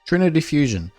Trinity Fusion.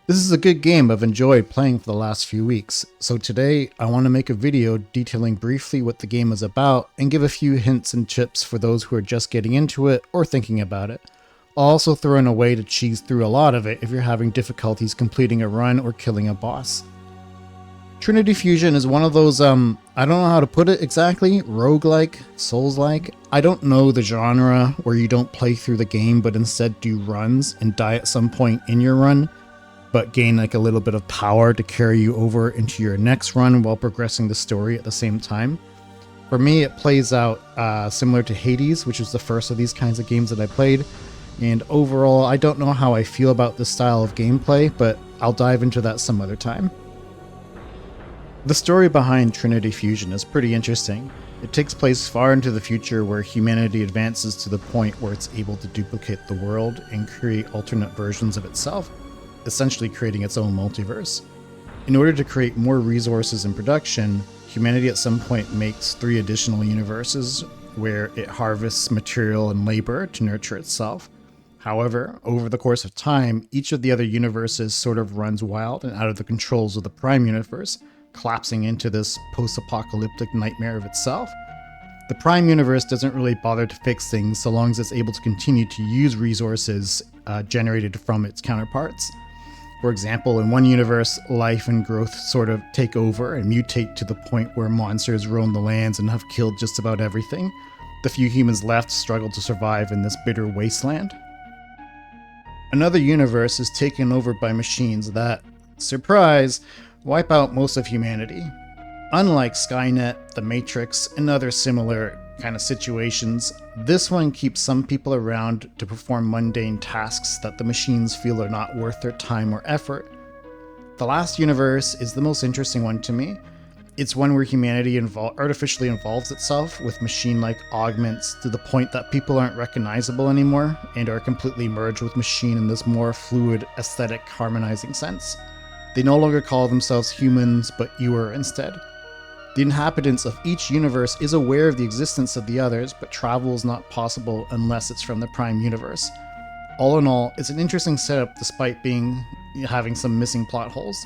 This is a good game I've enjoyed playing for the last few weeks, so today I want to make a video detailing briefly what the game is about and give a few hints and tips for those who are just getting into it or thinking about it. I'll also throw in a way to cheese through a lot of it if you're having difficulties completing a run or killing a boss. Trinity Fusion is one of those, I don't know how to put it exactly, roguelike, souls-like. I don't know the genre where you don't play through the game but instead do runs and die at some point in your run, but gain like a little bit of power to carry you over into your next run while progressing the story at the same time. For me, it plays out similar to Hades, which was the first of these kinds of games that I played, and overall, I don't know how I feel about this style of gameplay, but I'll dive into that some other time. The story behind Trinity Fusion is pretty interesting. It takes place far into the future where humanity advances to the point where it's able to duplicate the world and create alternate versions of itself, essentially creating its own multiverse. In order to create more resources in production, humanity at some point makes 3 additional universes where it harvests material and labor to nurture itself. However, over the course of time, each of the other universes sort of runs wild and out of the controls of the Prime Universe, collapsing into this post-apocalyptic nightmare of itself. The Prime Universe doesn't really bother to fix things so long as it's able to continue to use resources generated from its counterparts. For example, in one universe, life and growth sort of take over and mutate to the point where monsters roam the lands and have killed just about everything. The few humans left struggle to survive in this bitter wasteland. Another universe is taken over by machines that, surprise, wipe out most of humanity. Unlike Skynet, the Matrix, and other similar kind of situations, this one keeps some people around to perform mundane tasks that the machines feel are not worth their time or effort. The last universe is the most interesting one to me. It's one where humanity artificially involves itself with machine-like augments to the point that people aren't recognizable anymore and are completely merged with machine in this more fluid, aesthetic, harmonizing sense. They no longer call themselves humans, but Ewer instead. The inhabitants of each universe is aware of the existence of the others, but travel is not possible unless it's from the Prime Universe. All in all, it's an interesting setup despite having some missing plot holes.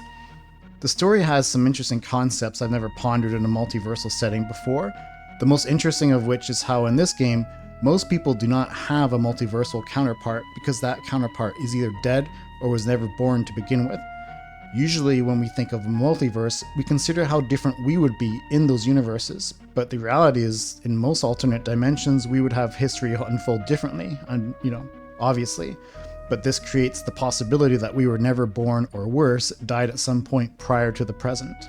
The story has some interesting concepts I've never pondered in a multiversal setting before, the most interesting of which is how in this game, most people do not have a multiversal counterpart because that counterpart is either dead or was never born to begin with. Usually when we think of a multiverse, we consider how different we would be in those universes, but the reality is, in most alternate dimensions, we would have history unfold differently, and obviously. But this creates the possibility that we were never born, or worse, died at some point prior to the present.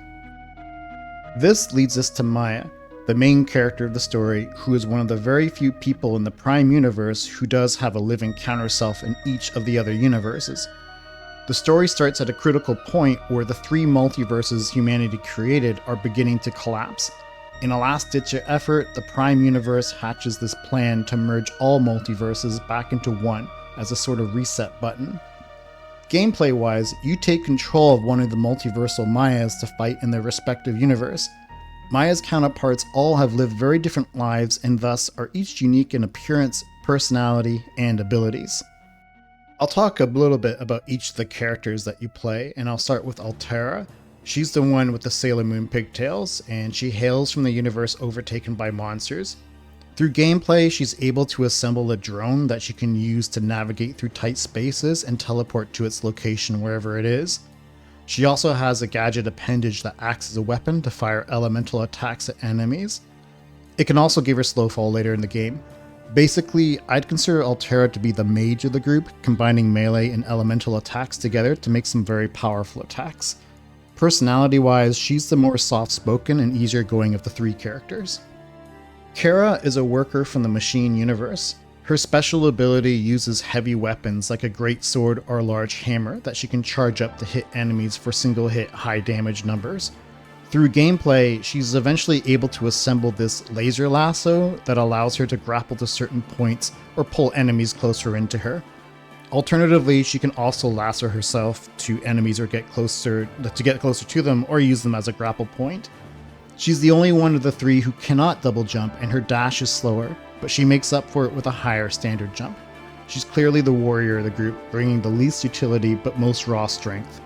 This leads us to Maya, the main character of the story, who is one of the very few people in the Prime Universe who does have a living counterself in each of the other universes. The story starts at a critical point where the 3 multiverses humanity created are beginning to collapse. In a last-ditch effort, the Prime Universe hatches this plan to merge all multiverses back into one as a sort of reset button. Gameplay-wise, you take control of one of the multiversal Mayas to fight in their respective universe. Maya's counterparts all have lived very different lives and thus are each unique in appearance, personality, and abilities. I'll talk a little bit about each of the characters that you play, and I'll start with Altara. She's the one with the Sailor Moon pigtails, and she hails from the universe overtaken by monsters. Through gameplay, she's able to assemble a drone that she can use to navigate through tight spaces and teleport to its location wherever it is. She also has a gadget appendage that acts as a weapon to fire elemental attacks at enemies. It can also give her slow fall later in the game. Basically, I'd consider Altara to be the mage of the group, combining melee and elemental attacks together to make some very powerful attacks. Personality-wise, she's the more soft-spoken and easier-going of the 3 characters. Kera is a worker from the machine universe. Her special ability uses heavy weapons like a great sword or a large hammer that she can charge up to hit enemies for single-hit high damage numbers. Through gameplay, she's eventually able to assemble this laser lasso that allows her to grapple to certain points or pull enemies closer into her. Alternatively, she can also lasso herself to enemies or get closer to them or use them as a grapple point. She's the only one of the 3 who cannot double jump and her dash is slower, but she makes up for it with a higher standard jump. She's clearly the warrior of the group, bringing the least utility but most raw strength.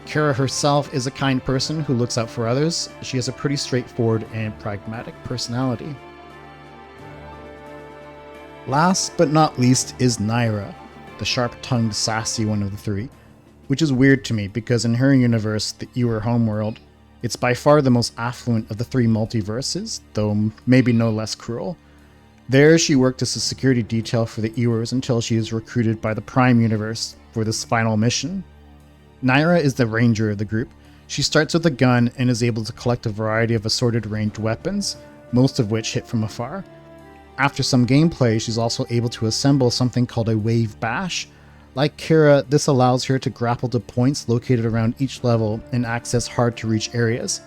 Kera herself is a kind person who looks out for others. She has a pretty straightforward and pragmatic personality. Last but not least is Naira, the sharp-tongued, sassy one of the three, which is weird to me because in her universe, the Ewer homeworld, it's by far the most affluent of the three multiverses, though maybe no less cruel. There, she worked as a security detail for the Ewers until she is recruited by the Prime Universe for this final mission. Naira is the ranger of the group. She starts with a gun and is able to collect a variety of assorted ranged weapons, most of which hit from afar. After some gameplay, she's also able to assemble something called a wave bash. Like Kera, this allows her to grapple to points located around each level and access hard-to-reach areas.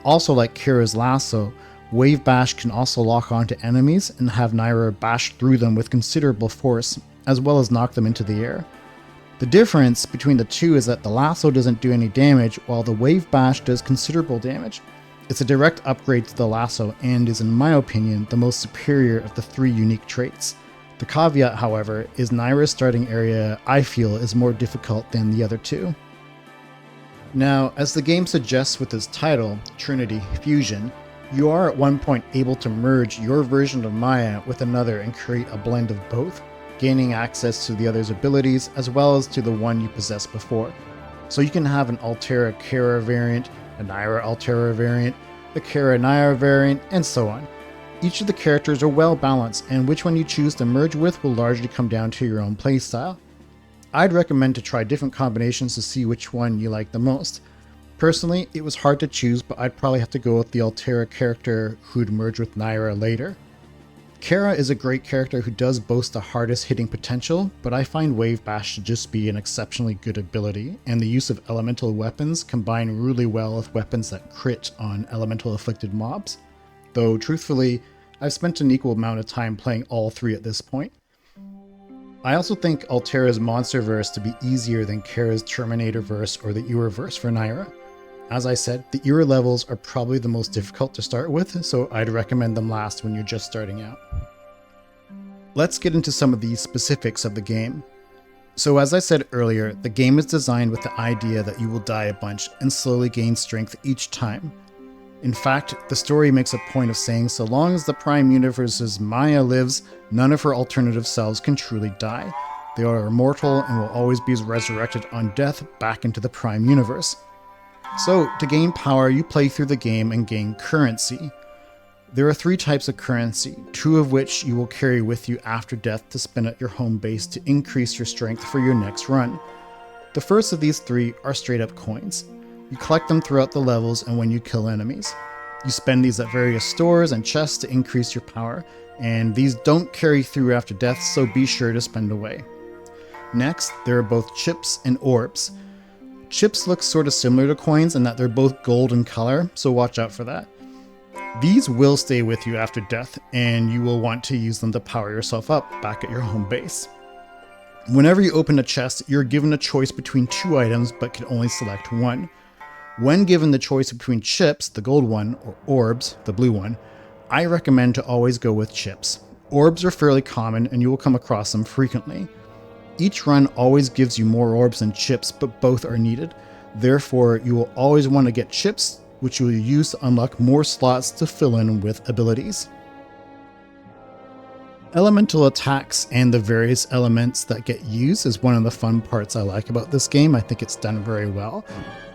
Also like Kera's lasso, Wave Bash can also lock onto enemies and have Naira bash through them with considerable force, as well as knock them into the air. The difference between the two is that the lasso doesn't do any damage, while the Wave Bash does considerable damage. It's a direct upgrade to the lasso and is, in my opinion, the most superior of the three unique traits. The caveat, however, is Naira's starting area, I feel, is more difficult than the other two. Now, as the game suggests with its title, Trinity Fusion, you are at one point able to merge your version of Maya with another and create a blend of both, gaining access to the other's abilities as well as to the one you possessed before. So you can have an Altara Kera variant, a Naira Altara variant, a Kera Naira variant, and so on. Each of the characters are well balanced, and which one you choose to merge with will largely come down to your own playstyle. I'd recommend to try different combinations to see which one you like the most. Personally, it was hard to choose, but I'd probably have to go with the Altara character who'd merge with Naira later. Kera is a great character who does boast the hardest hitting potential, but I find Wave Bash to just be an exceptionally good ability, and the use of elemental weapons combine really well with weapons that crit on elemental afflicted mobs. Though truthfully, I've spent an equal amount of time playing all three at this point. I also think Altara's Monsterverse to be easier than Kera's Terminatorverse or the Ewerverse for Naira. As I said, the Ewer levels are probably the most difficult to start with, so I'd recommend them last when you're just starting out. Let's get into some of the specifics of the game. So as I said earlier, the game is designed with the idea that you will die a bunch and slowly gain strength each time. In fact, the story makes a point of saying so long as the Prime Universe's Maya lives, none of her alternative selves can truly die. They are immortal and will always be resurrected on death back into the Prime Universe. So, to gain power, you play through the game and gain currency. There are three types of currency, two of which you will carry with you after death to spend at your home base to increase your strength for your next run. The first of these three are straight up coins. You collect them throughout the levels and when you kill enemies. You spend these at various stores and chests to increase your power, and these don't carry through after death, so be sure to spend away. Next, there are both chips and orbs. Chips look sort of similar to coins in that they're both gold in color, so watch out for that. These will stay with you after death, and you will want to use them to power yourself up back at your home base. Whenever you open a chest, you're given a choice between two items but can only select one. When given the choice between chips, the gold one, or orbs, the blue one, I recommend to always go with chips. Orbs are fairly common and you will come across them frequently. Each run always gives you more orbs than chips, but both are needed. Therefore, you will always want to get chips, which you will use to unlock more slots to fill in with abilities. Elemental attacks and the various elements that get used is one of the fun parts I like about this game. I think it's done very well.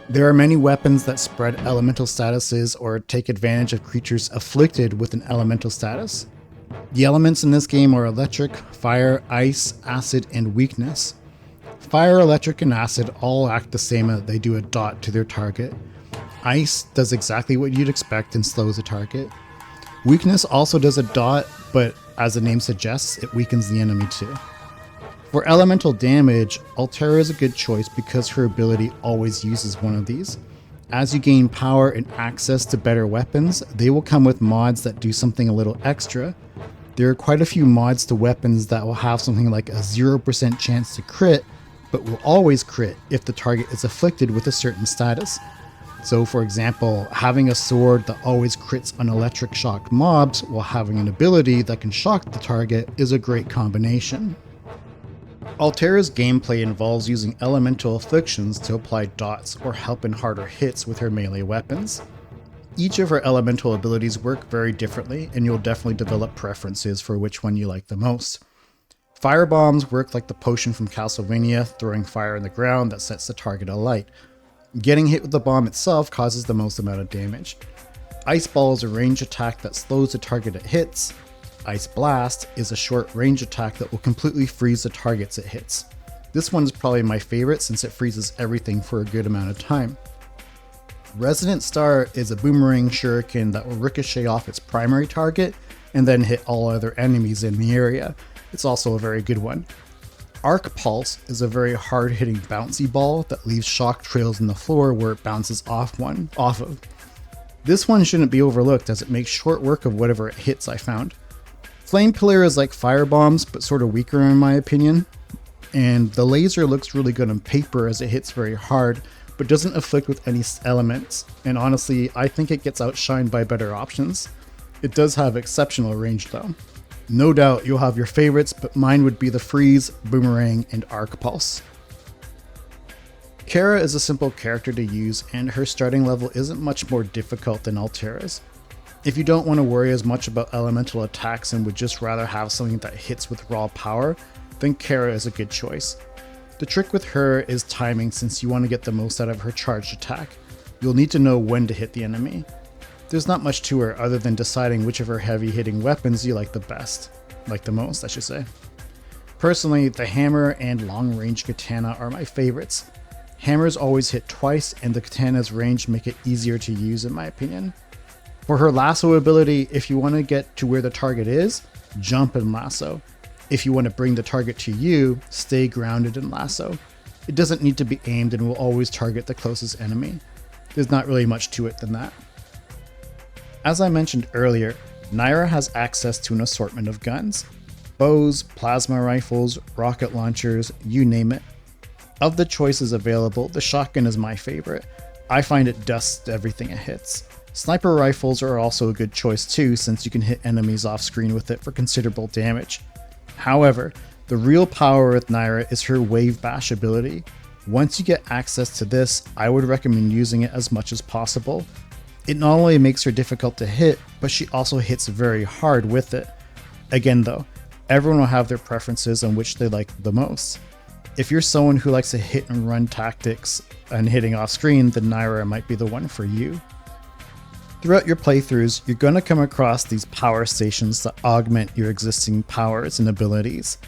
There are many weapons that spread elemental statuses or take advantage of creatures afflicted with an elemental status. The elements in this game are electric, fire, ice, acid, and weakness. Fire, electric, and acid all act the same as they do a dot to their target. Ice does exactly what you'd expect and slows the target. Weakness also does a dot, but as the name suggests, it weakens the enemy too. For elemental damage, Altara is a good choice because her ability always uses one of these. As you gain power and access to better weapons, they will come with mods that do something a little extra. There are quite a few mods to weapons that will have something like a 0% chance to crit, but will always crit if the target is afflicted with a certain status. So for example, having a sword that always crits on electric shocked mobs while having an ability that can shock the target is a great combination. Altara's gameplay involves using elemental afflictions to apply dots or help in harder hits with her melee weapons. Each of her elemental abilities work very differently, and you'll definitely develop preferences for which one you like the most. Fire bombs work like the potion from Castlevania, throwing fire in the ground that sets the target alight. Getting hit with the bomb itself causes the most amount of damage. Ice Ball is a ranged attack that slows the target it hits. Ice Blast is a short range attack that will completely freeze the targets it hits. This one is probably my favorite since it freezes everything for a good amount of time. Resonant Star is a boomerang shuriken that will ricochet off its primary target and then hit all other enemies in the area. It's also a very good one. Arc Pulse is a very hard-hitting bouncy ball that leaves shock trails in the floor where it bounces off of. This one shouldn't be overlooked as it makes short work of whatever it hits, I found. Flame Pillar is like fire bombs, but sort of weaker in my opinion. And the laser looks really good on paper as it hits very hard, but doesn't afflict with any elements. And honestly, I think it gets outshined by better options. It does have exceptional range though. No doubt you'll have your favorites, but mine would be the Freeze, Boomerang, and Arc Pulse. Kera is a simple character to use, and her starting level isn't much more difficult than Altara's. If you don't want to worry as much about elemental attacks and would just rather have something that hits with raw power, then Kera is a good choice. The trick with her is timing, since you want to get the most out of her charged attack. You'll need to know when to hit the enemy. There's not much to her other than deciding which of her heavy hitting weapons you like the most, I should say. Personally, the hammer and long range katana are my favorites. Hammers always hit twice, and the katana's range make it easier to use in my opinion. For her lasso ability, if you want to get to where the target is, jump and lasso. If you want to bring the target to you, stay grounded and lasso. It doesn't need to be aimed and will always target the closest enemy. There's not really much to it than that. As I mentioned earlier, Naira has access to an assortment of guns. Bows, plasma rifles, rocket launchers, you name it. Of the choices available, the shotgun is my favorite. I find it dusts everything it hits. Sniper rifles are also a good choice too, since you can hit enemies off screen with it for considerable damage. However, the real power with Naira is her Wave Bash ability. Once you get access to this, I would recommend using it as much as possible. It not only makes her difficult to hit, but she also hits very hard with it. Again though, everyone will have their preferences on which they like the most. If you're someone who likes to hit and run tactics and hitting off screen, then Naira might be the one for you. Throughout your playthroughs, you're going to come across these power stations that augment your existing powers and abilities.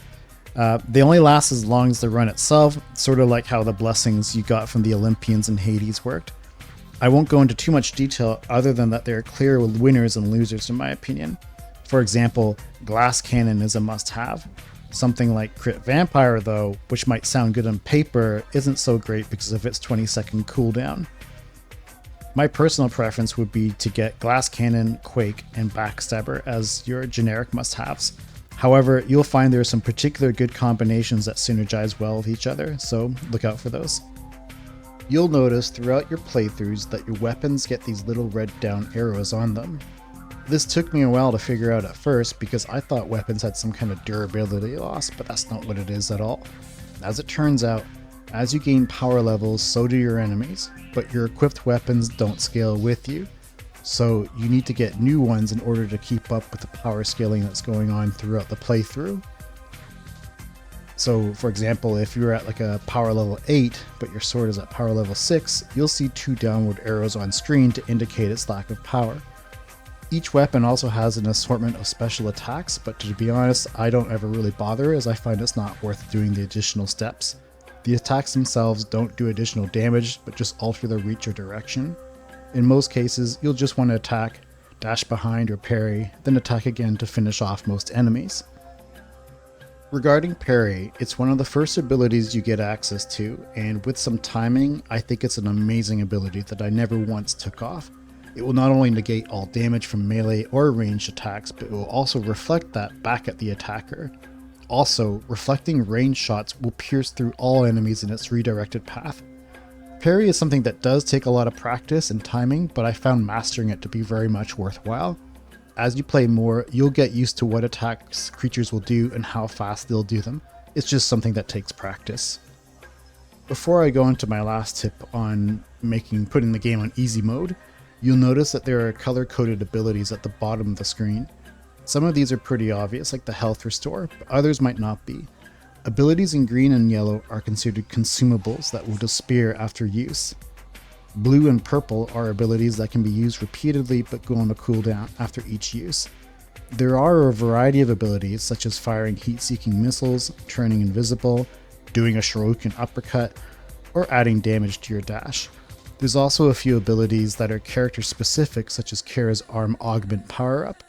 They only last as long as the run itself, sort of like how the blessings you got from the Olympians in Hades worked. I won't go into too much detail other than that there are clear winners and losers in my opinion. For example, Glass Cannon is a must-have. Something like Crit Vampire though, which might sound good on paper, isn't so great because of its 20-second cooldown. My personal preference would be to get Glass Cannon, Quake, and Backstabber as your generic must-haves. However, you'll find there are some particular good combinations that synergize well with each other, so look out for those. You'll notice throughout your playthroughs that your weapons get these little red down arrows on them. This took me a while to figure out at first because I thought weapons had some kind of durability loss, but that's not what it is at all. As it turns out, as you gain power levels, so do your enemies, but your equipped weapons don't scale with you. So you need to get new ones in order to keep up with the power scaling that's going on throughout the playthrough. So for example, if you're at like a power level 8, but your sword is at power level 6, you'll see 2 downward arrows on screen to indicate its lack of power. Each weapon also has an assortment of special attacks, but to be honest, I don't ever really bother as I find it's not worth doing the additional steps. The attacks themselves don't do additional damage, but just alter the reach or direction. In most cases, you'll just want to attack, dash behind or parry, then attack again to finish off most enemies. Regarding Parry, it's one of the first abilities you get access to, and with some timing, I think it's an amazing ability that I never once took off. It will not only negate all damage from melee or ranged attacks, but it will also reflect that back at the attacker. Also, reflecting ranged shots will pierce through all enemies in its redirected path. Parry is something that does take a lot of practice and timing, but I found mastering it to be very much worthwhile. As you play more, you'll get used to what attacks creatures will do and how fast they'll do them. It's just something that takes practice. Before I go into my last tip on putting the game on easy mode, you'll notice that there are color-coded abilities at the bottom of the screen. Some of these are pretty obvious, like the health restore, but others might not be. Abilities in green and yellow are considered consumables that will disappear after use. Blue and purple are abilities that can be used repeatedly but go on a cooldown after each use. There are a variety of abilities such as firing heat-seeking missiles, turning invisible, doing a shuriken uppercut, or adding damage to your dash. There's also a few abilities that are character specific, such as Kera's arm augment power-up.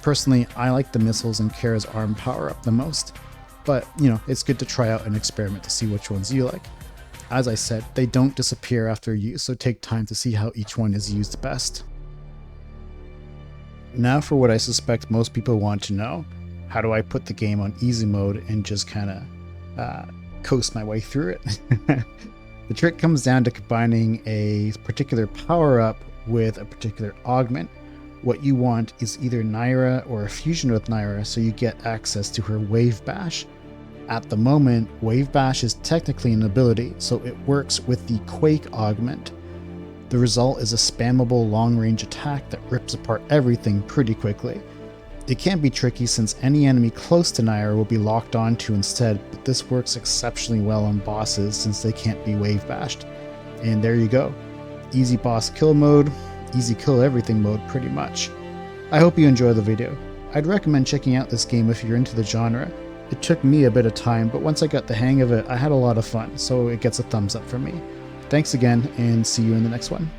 Personally, I like the missiles in Kera's arm power-up the most, but it's good to try out and experiment to see which ones you like. As I said, they don't disappear after use, so take time to see how each one is used best. Now for what I suspect most people want to know. How do I put the game on easy mode and just kind of coast my way through it? The trick comes down to combining a particular power-up with a particular augment. What you want is either Naira or a fusion with Naira, so you get access to her Wave Bash. At the moment, Wave Bash is technically an ability, so it works with the Quake augment. The result is a spammable long-range attack that rips apart everything pretty quickly. It can be tricky since any enemy close to Naira will be locked onto instead, but this works exceptionally well on bosses since they can't be wave bashed. And there you go. Easy boss kill mode, easy kill everything mode pretty much. I hope you enjoy the video. I'd recommend checking out this game if you're into the genre. It took me a bit of time, but once I got the hang of it, I had a lot of fun, so it gets a thumbs up from me. Thanks again, and see you in the next one.